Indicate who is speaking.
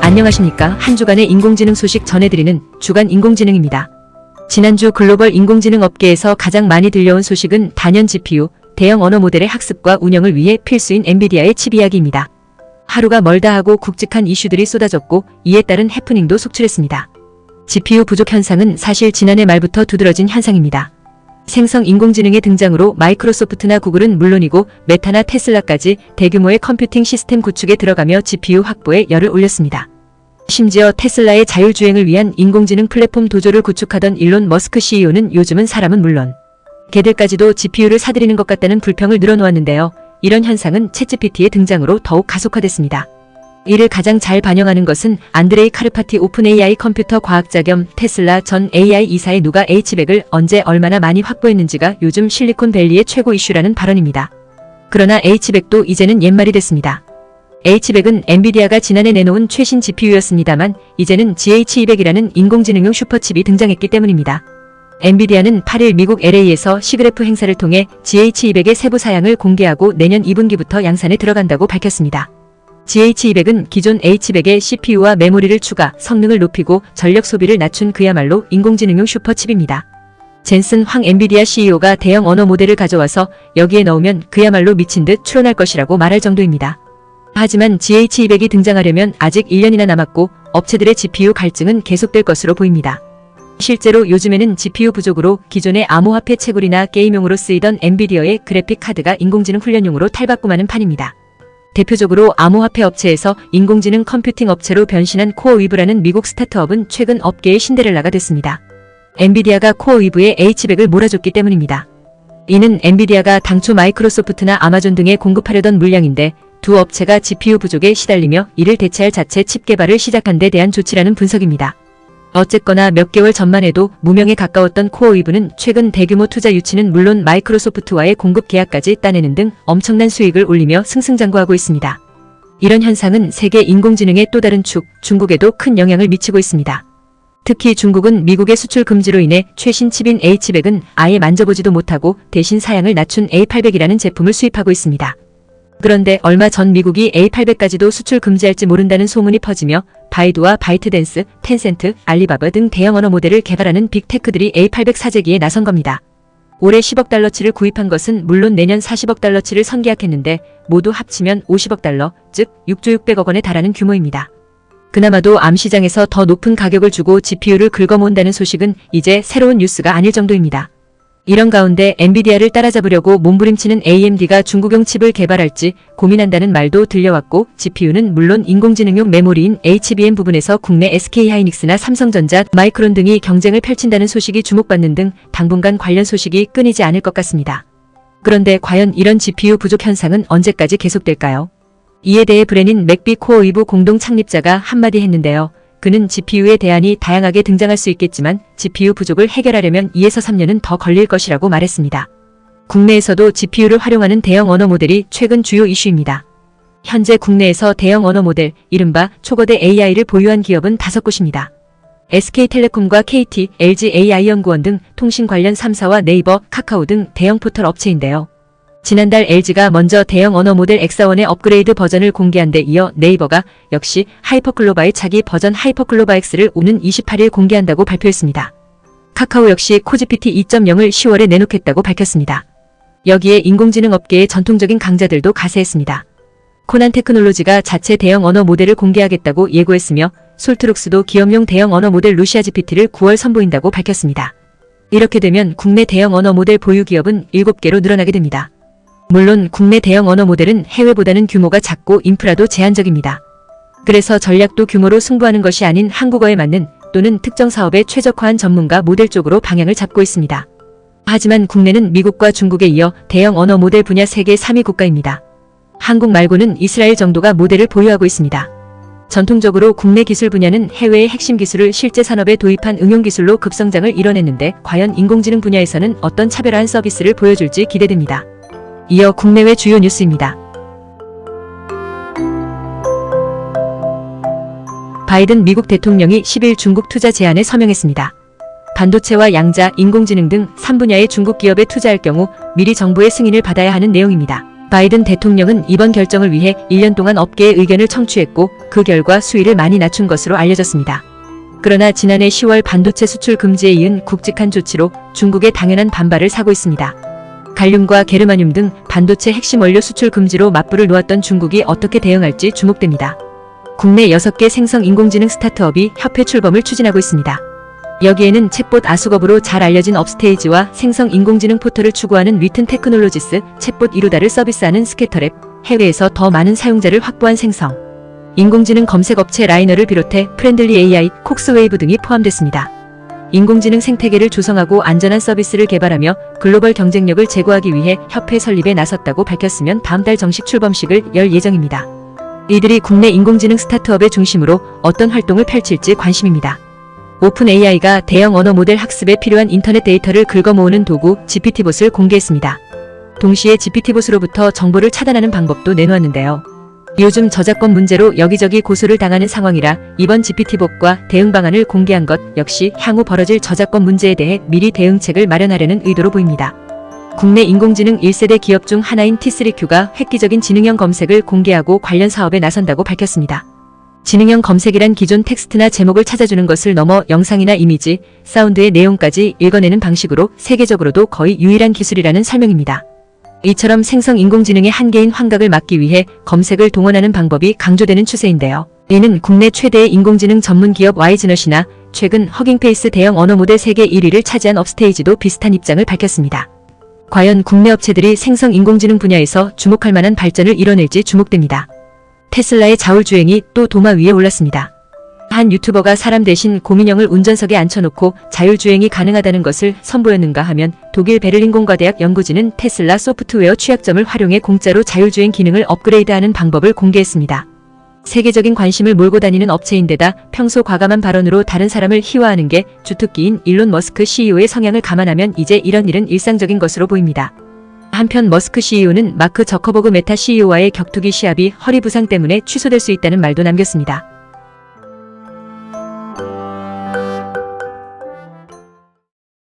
Speaker 1: 안녕하십니까. 한 주간의 인공지능 소식 전해드리는 주간 인공지능입니다. 지난주 글로벌 인공지능 업계에서 가장 많이 들려온 소식은 단연 GPU, 대형 언어 모델의 학습과 운영을 위해 필수인 엔비디아의 칩 이야기입니다. 하루가 멀다 하고 굵직한 이슈들이 쏟아졌고 이에 따른 해프닝도 속출했습니다. GPU 부족 현상은 사실 지난해 말부터 두드러진 현상입니다. 생성 인공지능의 등장으로 마이크로소프트나 구글은 물론이고 메타나 테슬라까지 대규모의 컴퓨팅 시스템 구축에 들어가며 GPU 확보에 열을 올렸습니다. 심지어 테슬라의 자율주행을 위한 인공지능 플랫폼 도조를 구축하던 일론 머스크 CEO는 요즘은 사람은 물론 개들까지도 GPU를 사들이는 것 같다는 불평을 늘어놓았는데요. 이런 현상은 챗GPT의 등장으로 더욱 가속화됐습니다. 이를 가장 잘 반영하는 것은 안드레이 카르파티 오픈 AI 컴퓨터 과학자 겸 테슬라 전 AI 이사의 누가 H100을 언제 얼마나 많이 확보했는지가 요즘 실리콘밸리의 최고 이슈라는 발언입니다. 그러나 H100도 이제는 옛말이 됐습니다. H100은 엔비디아가 지난해 내놓은 최신 GPU였습니다만 이제는 GH200이라는 인공지능용 슈퍼칩이 등장했기 때문입니다. 엔비디아는 8일 미국 LA에서 시그래프 행사를 통해 GH200의 세부 사양을 공개하고 내년 2분기부터 양산에 들어간다고 밝혔습니다. GH200은 기존 H100의 CPU와 메모리를 추가, 성능을 높이고 전력 소비를 낮춘 그야말로 인공지능용 슈퍼칩입니다. 젠슨 황 엔비디아 CEO가 대형 언어 모델을 가져와서 여기에 넣으면 그야말로 미친 듯 추론할 것이라고 말할 정도입니다. 하지만 GH200이 등장하려면 아직 1년이나 남았고 업체들의 GPU 갈증은 계속될 것으로 보입니다. 실제로 요즘에는 GPU 부족으로 기존의 암호화폐 채굴이나 게임용으로 쓰이던 엔비디아의 그래픽 카드가 인공지능 훈련용으로 탈바꿈하는 판입니다. 대표적으로 암호화폐 업체에서 인공지능 컴퓨팅 업체로 변신한 코어위브라는 미국 스타트업은 최근 업계의 신데렐라가 됐습니다. 엔비디아가 코어위브에 H100을 몰아줬기 때문입니다. 이는 엔비디아가 당초 마이크로소프트나 아마존 등에 공급하려던 물량인데 두 업체가 GPU 부족에 시달리며 이를 대체할 자체 칩 개발을 시작한 데 대한 조치라는 분석입니다. 어쨌거나 몇 개월 전만 해도 무명에 가까웠던 코어위브는 최근 대규모 투자 유치는 물론 마이크로소프트와의 공급 계약까지 따내는 등 엄청난 수익을 올리며 승승장구하고 있습니다. 이런 현상은 세계 인공지능의 또 다른 축, 중국에도 큰 영향을 미치고 있습니다. 특히 중국은 미국의 수출 금지로 인해 최신 칩인 H100은 아예 만져보지도 못하고 대신 사양을 낮춘 A800이라는 제품을 수입하고 있습니다. 그런데 얼마 전 미국이 A800까지도 수출 금지할지 모른다는 소문이 퍼지며 바이두와 바이트댄스, 텐센트, 알리바바 등 대형 언어 모델을 개발하는 빅테크들이 A800 사재기에 나선 겁니다. 올해 10억 달러치를 구입한 것은 물론 내년 40억 달러치를 선계약했는데 모두 합치면 50억 달러, 즉 6조 600억 원에 달하는 규모입니다. 그나마도 암시장에서 더 높은 가격을 주고 GPU를 긁어모은다는 소식은 이제 새로운 뉴스가 아닐 정도입니다. 이런 가운데 엔비디아를 따라잡으려고 몸부림치는 AMD가 중국용 칩을 개발할지 고민한다는 말도 들려왔고 GPU는 물론 인공지능용 메모리인 HBM 부분에서 국내 SK하이닉스나 삼성전자, 마이크론 등이 경쟁을 펼친다는 소식이 주목받는 등 당분간 관련 소식이 끊이지 않을 것 같습니다. 그런데 과연 이런 GPU 부족 현상은 언제까지 계속될까요? 이에 대해 브레닌 맥비 코어위브 공동 창립자가 한마디 했는데요. 그는 GPU의 대안이 다양하게 등장할 수 있겠지만 GPU 부족을 해결하려면 2에서 3년은 더 걸릴 것이라고 말했습니다. 국내에서도 GPU를 활용하는 대형 언어 모델이 최근 주요 이슈입니다. 현재 국내에서 대형 언어 모델, 이른바 초거대 AI를 보유한 기업은 5곳입니다. SK텔레콤과 KT, LG AI연구원 등 통신 관련 3사와 네이버, 카카오 등 대형 포털 업체인데요. 지난달 LG가 먼저 대형 언어 모델 X1의 업그레이드 버전을 공개한 데 이어 네이버가 역시 하이퍼클로바의 차기 버전 하이퍼클로바 X를 오는 28일 공개한다고 발표했습니다. 카카오 역시 코GPT 2.0을 10월에 내놓겠다고 밝혔습니다. 여기에 인공지능 업계의 전통적인 강자들도 가세했습니다. 코난 테크놀로지가 자체 대형 언어 모델을 공개하겠다고 예고했으며 솔트룩스도 기업용 대형 언어 모델 루시아 GPT를 9월 선보인다고 밝혔습니다. 이렇게 되면 국내 대형 언어 모델 보유 기업은 7개로 늘어나게 됩니다. 물론 국내 대형 언어 모델은 해외보다는 규모가 작고 인프라도 제한적입니다. 그래서 전략도 규모로 승부하는 것이 아닌 한국어에 맞는 또는 특정 사업에 최적화한 전문가 모델 쪽으로 방향을 잡고 있습니다. 하지만 국내는 미국과 중국에 이어 대형 언어 모델 분야 세계 3위 국가입니다. 한국 말고는 이스라엘 정도가 모델을 보유하고 있습니다. 전통적으로 국내 기술 분야는 해외의 핵심 기술을 실제 산업에 도입한 응용 기술로 급성장을 이뤄냈는데 과연 인공지능 분야에서는 어떤 차별화한 서비스를 보여줄지 기대됩니다. 이어 국내외 주요 뉴스입니다. 바이든 미국 대통령이 10일 중국 투자 제한에 서명했습니다. 반도체와 양자, 인공지능 등 3분야의 중국 기업에 투자할 경우 미리 정부의 승인을 받아야 하는 내용입니다. 바이든 대통령은 이번 결정을 위해 1년 동안 업계의 의견을 청취했고 그 결과 수위를 많이 낮춘 것으로 알려졌습니다. 그러나 지난해 10월 반도체 수출 금지에 이은 굵직한 조치로 중국의 당연한 반발을 사고 있습니다. 갈륨과 게르마늄 등 반도체 핵심 원료 수출 금지로 맞불을 놓았던 중국이 어떻게 대응할지 주목됩니다. 국내 6개 생성 인공지능 스타트업이 협회 출범을 추진하고 있습니다. 여기에는 챗봇 아수겁으로 잘 알려진 업스테이지와 생성 인공지능 포털을 추구하는 리튼 테크놀로지스, 챗봇 이루다를 서비스하는 스캐터랩, 해외에서 더 많은 사용자를 확보한 생성 인공지능 검색업체 라이너를 비롯해 프렌들리 AI, 콕스웨이브 등이 포함됐습니다. 인공지능 생태계를 조성하고 안전한 서비스를 개발하며 글로벌 경쟁력을 제고하기 위해 협회 설립에 나섰다고 밝혔으면 다음 달 정식 출범식을 열 예정입니다. 이들이 국내 인공지능 스타트업의 중심으로 어떤 활동을 펼칠지 관심입니다. 오픈 AI가 대형 언어 모델 학습에 필요한 인터넷 데이터를 긁어모으는 도구 GPT봇을 공개했습니다. 동시에 GPT봇으로부터 정보를 차단하는 방법도 내놓았는데요. 요즘 저작권 문제로 여기저기 고소를 당하는 상황이라 이번 GPT봇과 대응 방안을 공개한 것 역시 향후 벌어질 저작권 문제에 대해 미리 대응책을 마련하려는 의도로 보입니다. 국내 인공지능 1세대 기업 중 하나인 T3Q가 획기적인 지능형 검색을 공개하고 관련 사업에 나선다고 밝혔습니다. 지능형 검색이란 기존 텍스트나 제목을 찾아주는 것을 넘어 영상이나 이미지, 사운드의 내용까지 읽어내는 방식으로 세계적으로도 거의 유일한 기술이라는 설명입니다. 이처럼 생성 인공지능의 한계인 환각을 막기 위해 검색을 동원하는 방법이 강조되는 추세인데요. 이는 국내 최대의 인공지능 전문 기업 와이즈넛이나 최근 허깅페이스 대형 언어 모델 세계 1위를 차지한 업스테이지도 비슷한 입장을 밝혔습니다. 과연 국내 업체들이 생성 인공지능 분야에서 주목할 만한 발전을 이뤄낼지 주목됩니다. 테슬라의 자율주행이 또 도마 위에 올랐습니다. 한 유튜버가 사람 대신 곰인형을 운전석에 앉혀놓고 자율주행이 가능하다는 것을 선보였는가 하면 독일 베를린 공과대학 연구진은 테슬라 소프트웨어 취약점을 활용해 공짜로 자율주행 기능을 업그레이드하는 방법을 공개했습니다. 세계적인 관심을 몰고 다니는 업체인데다 평소 과감한 발언으로 다른 사람을 희화하는 게 주특기인 일론 머스크 CEO의 성향을 감안하면 이제 이런 일은 일상적인 것으로 보입니다. 한편 머스크 CEO는 마크 저커버그 메타 CEO와의 격투기 시합이 허리 부상 때문에 취소될 수 있다는 말도 남겼습니다.